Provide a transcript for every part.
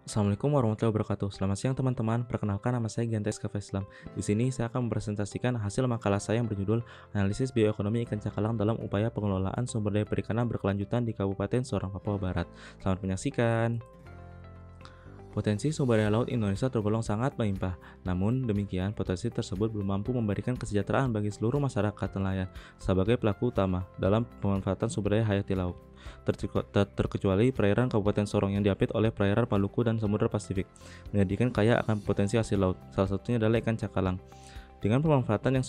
Assalamualaikum warahmatullahi wabarakatuh. Selamat siang teman-teman. Perkenalkan nama saya Giantes Kafa Islam. Di sini saya akan mempresentasikan hasil makalah saya yang berjudul Analisis Bioekonomi Ikan Cakalang dalam Upaya Pengelolaan Sumber Daya Perikanan Berkelanjutan di Kabupaten Sorong, Papua Barat. Selamat menyaksikan. Potensi sumber daya laut Indonesia tergolong sangat melimpah. Namun demikian, potensi tersebut belum mampu memberikan kesejahteraan bagi seluruh masyarakat nelayan sebagai pelaku utama dalam pemanfaatan sumber daya hayati laut. Terkecuali perairan Kabupaten Sorong yang diapit oleh perairan Maluku dan Samudra Pasifik, menjadikan kaya akan potensi hasil laut. Salah satunya adalah ikan cakalang. Jika pemanfaatan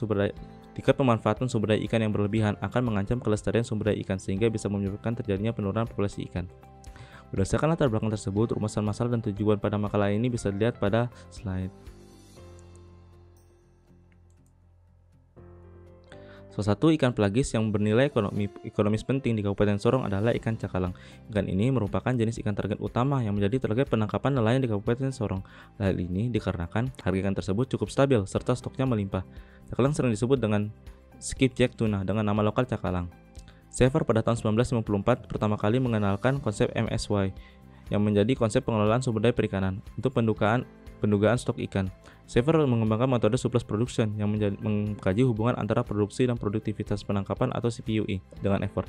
sumber daya ikan yang berlebihan akan mengancam kelestarian sumber daya ikan sehingga bisa menyebabkan terjadinya penurunan populasi ikan. Berdasarkan latar belakang tersebut, rumusan masalah dan tujuan pada makalah ini bisa dilihat pada slide. Salah satu ikan pelagis yang bernilai ekonomis penting di Kabupaten Sorong adalah ikan cakalang. Ikan ini merupakan jenis ikan target utama yang menjadi target penangkapan nelayan di Kabupaten Sorong. Hal ini dikarenakan harga ikan tersebut cukup stabil serta stoknya melimpah. Cakalang sering disebut dengan skipjack tuna dengan nama lokal cakalang. Sever pada tahun 1954 pertama kali mengenalkan konsep MSY yang menjadi konsep pengelolaan sumber daya perikanan untuk pendugaan stok ikan. Sever mengembangkan metode surplus production yang mengkaji hubungan antara produksi dan produktivitas penangkapan atau CPUI dengan effort.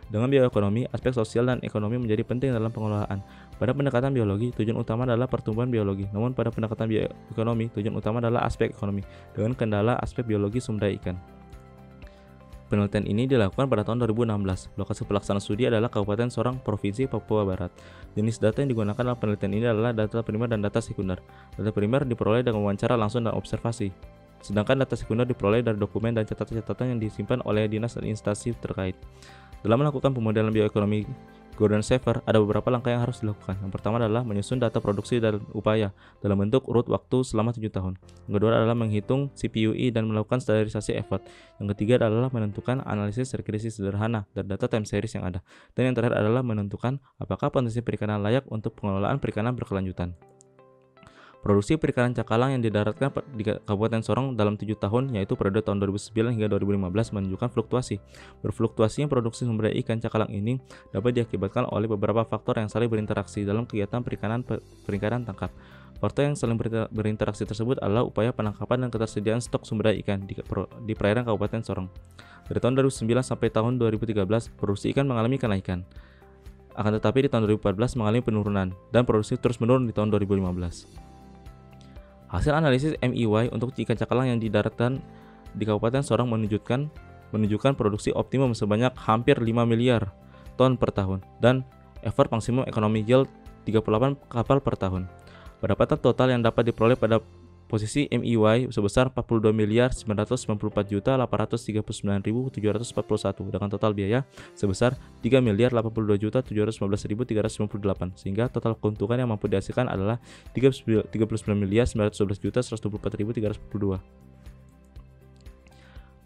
Dengan bioekonomi, aspek sosial dan ekonomi menjadi penting dalam pengelolaan. Pada pendekatan biologi, tujuan utama adalah pertumbuhan biologi. Namun pada pendekatan bioekonomi, tujuan utama adalah aspek ekonomi dengan kendala aspek biologi sumber daya ikan. Penelitian ini dilakukan pada tahun 2016. Lokasi pelaksana studi adalah Kabupaten Sorong, Provinsi Papua Barat. Jenis data yang digunakan dalam penelitian ini adalah data primer dan data sekunder. Data primer diperoleh dengan wawancara langsung dan observasi. Sedangkan data sekunder diperoleh dari dokumen dan catatan-catatan yang disimpan oleh dinas dan instansi terkait. Dalam melakukan pemodelan bioekonomi Gordon Sever, ada beberapa langkah yang harus dilakukan. Yang pertama adalah menyusun data produksi dan upaya dalam bentuk urut waktu selama 7 tahun. Yang kedua adalah menghitung CPUI dan melakukan standarisasi effort. Yang ketiga adalah menentukan analisis regresi sederhana dari data time series yang ada. Dan yang terakhir adalah menentukan apakah potensi perikanan layak untuk pengelolaan perikanan berkelanjutan. Produksi perikanan cakalang yang didaratkan di Kabupaten Sorong dalam 7 tahun, yaitu periode tahun 2009 hingga 2015, menunjukkan fluktuasi. Berfluktuasinya produksi sumber daya ikan cakalang ini dapat diakibatkan oleh beberapa faktor yang saling berinteraksi dalam kegiatan perikanan tangkap. Faktor yang saling berinteraksi tersebut adalah upaya penangkapan dan ketersediaan stok sumber daya ikan di perairan Kabupaten Sorong. Dari tahun 2009 sampai tahun 2013, produksi ikan mengalami kenaikan. Akan tetapi di tahun 2014 mengalami penurunan dan produksi terus menurun di tahun 2015. Hasil analisis MIY untuk ikan cakalang yang didaratkan di Kabupaten Sorong menunjukkan produksi optimum sebanyak hampir 5 miliar ton per tahun dan effort maksimum economic yield 38 kapal per tahun. Pendapatan total yang dapat diperoleh pada posisi MIY sebesar 42.941.839.741 dengan total biaya sebesar 3.082.715.398 sehingga total keuntungan yang mampu dihasilkan adalah 39.911.124.342.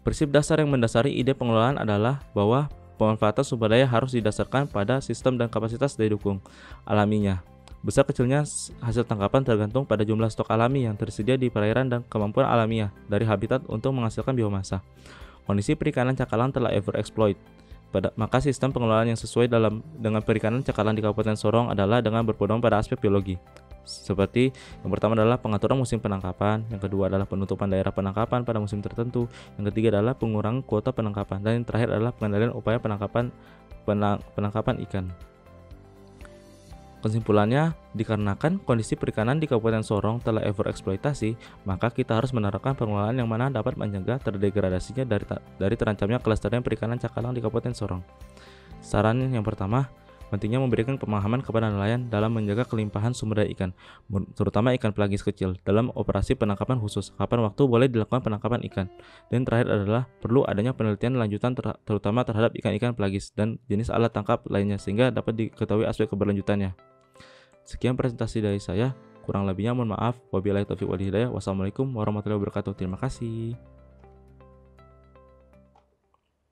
Prinsip dasar yang mendasari ide pengelolaan adalah bahwa pemanfaatan sumber daya harus didasarkan pada sistem dan kapasitas daya dukung alaminya. Besar kecilnya hasil tangkapan tergantung pada jumlah stok alami yang tersedia di perairan dan kemampuan alamiah dari habitat untuk menghasilkan biomasa. Kondisi perikanan cakalang telah overexploit. Maka sistem pengelolaan yang sesuai dengan perikanan cakalang di Kabupaten Sorong adalah dengan berpedoman pada aspek biologi. Seperti yang pertama adalah pengaturan musim penangkapan, yang kedua adalah penutupan daerah penangkapan pada musim tertentu, yang ketiga adalah pengurangan kuota penangkapan, dan yang terakhir adalah pengendalian upaya penangkapan ikan. Kesimpulannya, dikarenakan kondisi perikanan di Kabupaten Sorong telah overeksploitasi, maka kita harus menerapkan pengelolaan yang mana dapat mencegah terdegradasinya dari terancamnya kelestarian perikanan cakalang di Kabupaten Sorong. Saran yang pertama, pentingnya memberikan pemahaman kepada nelayan dalam menjaga kelimpahan sumber daya ikan, terutama ikan pelagis kecil, dalam operasi penangkapan khusus, kapan waktu boleh dilakukan penangkapan ikan. Dan terakhir adalah perlu adanya penelitian lanjutan terutama terhadap ikan-ikan pelagis dan jenis alat tangkap lainnya sehingga dapat diketahui aspek keberlanjutannya. Sekian presentasi dari saya, kurang lebihnya mohon maaf. Wabillahi taufiq wal hidayah. Wassalamualaikum warahmatullahi wabarakatuh. Terima kasih.